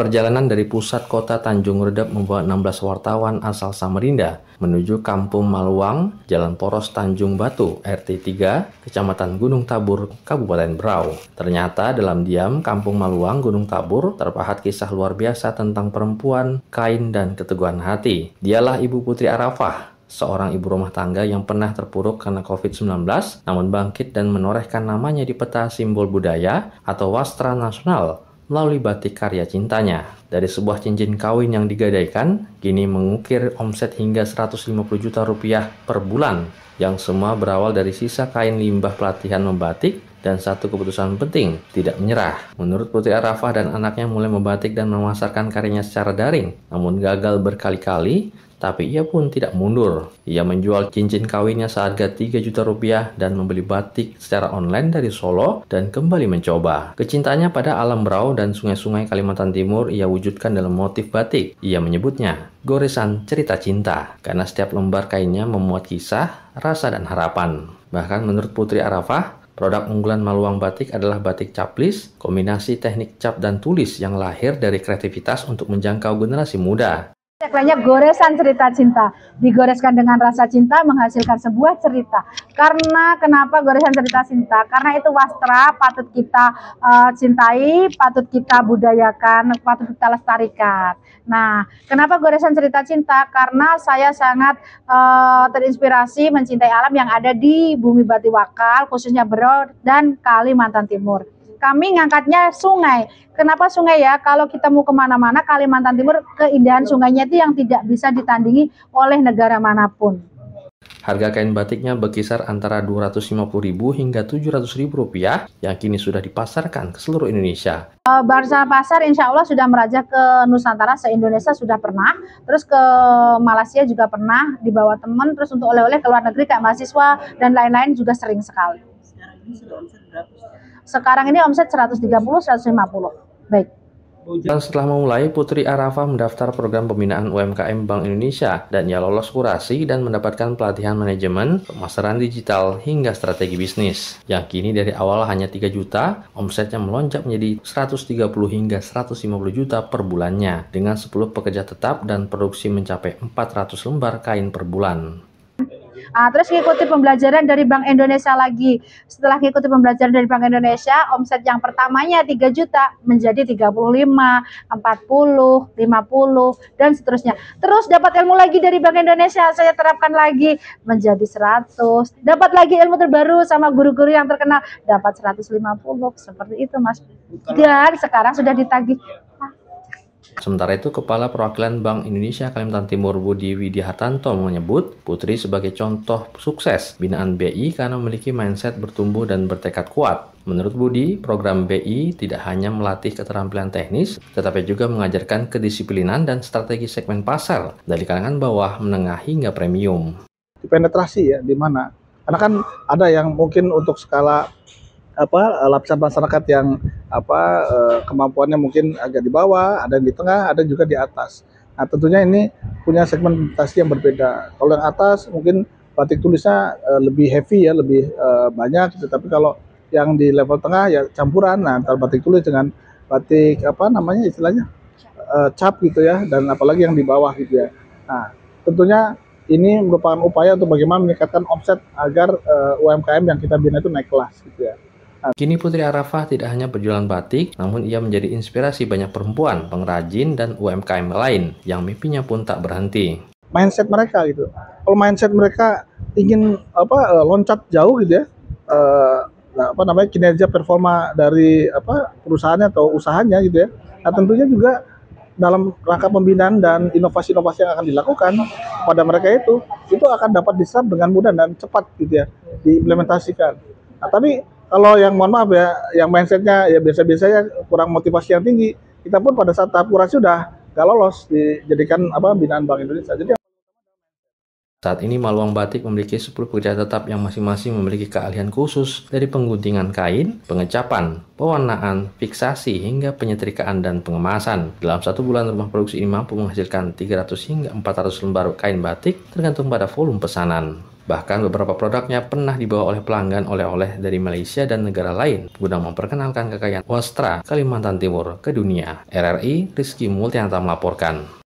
Perjalanan dari pusat kota Tanjung Redep membawa 16 wartawan asal Samarinda menuju Kampung Maluang, Jalan Poros Tanjung Batu, RT 3, Kecamatan Gunung Tabur, Kabupaten Berau. Ternyata dalam diam Kampung Maluang, Gunung Tabur terpahat kisah luar biasa tentang perempuan, kain, dan keteguhan hati. Dialah Ibu Putri Arafah, seorang ibu rumah tangga yang pernah terpuruk karena COVID-19, namun bangkit dan menorehkan namanya di peta simbol budaya atau wastra nasional melalui batik karya cintanya. Dari sebuah cincin kawin yang digadaikan, kini mengukir omset hingga 150 juta rupiah per bulan, yang semua berawal dari sisa kain limbah pelatihan membatik dan satu keputusan penting, tidak menyerah. Menurut Putri Arafah dan anaknya mulai membatik dan memasarkan karyanya secara daring, namun gagal berkali-kali, tapi ia pun tidak mundur. Ia menjual cincin kawinnya seharga 3 juta rupiah dan membeli batik secara online dari Solo dan kembali mencoba. Kecintaannya pada alam Berau dan sungai-sungai Kalimantan Timur ia wujudkan dalam motif batik. Ia menyebutnya goresan cerita cinta, karena setiap lembar kainnya memuat kisah, rasa, dan harapan. Bahkan menurut Putri Arafah, produk unggulan Maluang Batik adalah batik caplis, kombinasi teknik cap dan tulis yang lahir dari kreativitas untuk menjangkau generasi muda. Tagline-nya goresan cerita cinta, digoreskan dengan rasa cinta menghasilkan sebuah cerita. Karena kenapa goresan cerita cinta? Karena itu wastra patut kita cintai, patut kita budayakan, patut kita lestarikan. Nah, kenapa goresan cerita cinta? Karena saya sangat terinspirasi mencintai alam yang ada di bumi Batiwakal, khususnya Berau dan Kalimantan Timur. Kami ngangkatnya sungai. Kenapa sungai ya? Kalau kita mau kemana-mana, Kalimantan Timur, keindahan sungainya itu yang tidak bisa ditandingi oleh negara manapun. Harga kain batiknya berkisar antara Rp250.000 hingga Rp700.000 yang kini sudah dipasarkan ke seluruh Indonesia. Barsa pasar insya Allah sudah merajak ke Nusantara, se-Indonesia sudah pernah, terus ke Malaysia juga pernah, dibawa teman, terus untuk oleh-oleh ke luar negeri kayak mahasiswa dan lain-lain juga sering sekali. Sekarang ini sudah omset berapa? Sekarang ini omset 130-150. Baik. Dan setelah memulai, Putri Arafah mendaftar program pembinaan UMKM Bank Indonesia dan ia lolos kurasi dan mendapatkan pelatihan manajemen, pemasaran digital, hingga strategi bisnis. Yang kini dari awal hanya 3 juta, omsetnya melonjak menjadi 130 hingga 150 juta per bulannya, dengan 10 pekerja tetap dan produksi mencapai 400 lembar kain per bulan. Terus ngikuti pembelajaran dari Bank Indonesia lagi. Setelah ngikuti pembelajaran dari Bank Indonesia, omset yang pertamanya 3 juta menjadi 35, 40, 50, dan seterusnya. Terus dapat ilmu lagi dari Bank Indonesia, saya terapkan lagi menjadi 100. Dapat lagi ilmu terbaru sama guru-guru yang terkenal, dapat 150. Seperti itu, Mas. Dan sekarang sudah ditagih. Sementara itu, Kepala Perwakilan Bank Indonesia Kalimantan Timur Budi Widihartanto menyebut Putri sebagai contoh sukses binaan BI karena memiliki mindset bertumbuh dan bertekad kuat. Menurut Budi, program BI tidak hanya melatih keterampilan teknis, tetapi juga mengajarkan kedisiplinan dan strategi segmen pasar dari kalangan bawah, menengah, hingga premium. Penetrasi ya, di mana? Karena kan ada yang mungkin untuk skala lapisan masyarakat yang kemampuannya mungkin agak di bawah, ada yang di tengah, ada juga di atas. Nah, tentunya ini punya segmentasi yang berbeda. Kalau yang atas mungkin batik tulisnya lebih heavy ya, lebih banyak gitu. Tapi kalau yang di level tengah ya campuran, nah, antara batik tulis dengan batik istilahnya cap gitu ya, dan apalagi yang di bawah gitu ya. Nah, tentunya ini merupakan upaya untuk bagaimana meningkatkan omset agar UMKM yang kita bina itu naik kelas gitu ya. Kini Putri Arafah tidak hanya berjualan batik, namun ia menjadi inspirasi banyak perempuan, pengrajin, dan UMKM lain yang mimpinya pun tak berhenti. Mindset mereka gitu. Kalau mindset mereka ingin loncat jauh gitu ya, kinerja performa dari perusahaannya atau usahanya gitu ya. Nah, tentunya juga dalam rangka pembinaan dan inovasi-inovasi yang akan dilakukan pada mereka itu akan dapat diserap dengan mudah dan cepat gitu ya, diimplementasikan. Nah, tapi kalau yang mohon maaf ya, yang mindsetnya ya biasa-biasa ya, kurang motivasi yang tinggi, kita pun pada saat tahap kurasi udah gak lolos dijadikan binaan Bank Indonesia. Jadi saat ini Maluang Batik memiliki 10 pekerja tetap yang masing-masing memiliki keahlian khusus dari pengguntingan kain, pengecapan, pewarnaan, fiksasi, hingga penyetrikaan dan pengemasan. Dalam 1 bulan rumah produksi ini mampu menghasilkan 300 hingga 400 lembar kain batik tergantung pada volume pesanan. Bahkan beberapa produknya pernah dibawa oleh pelanggan oleh-oleh dari Malaysia dan negara lain guna memperkenalkan kekayaan wastra Kalimantan Timur ke dunia. RRI Rizky Multianta melaporkan.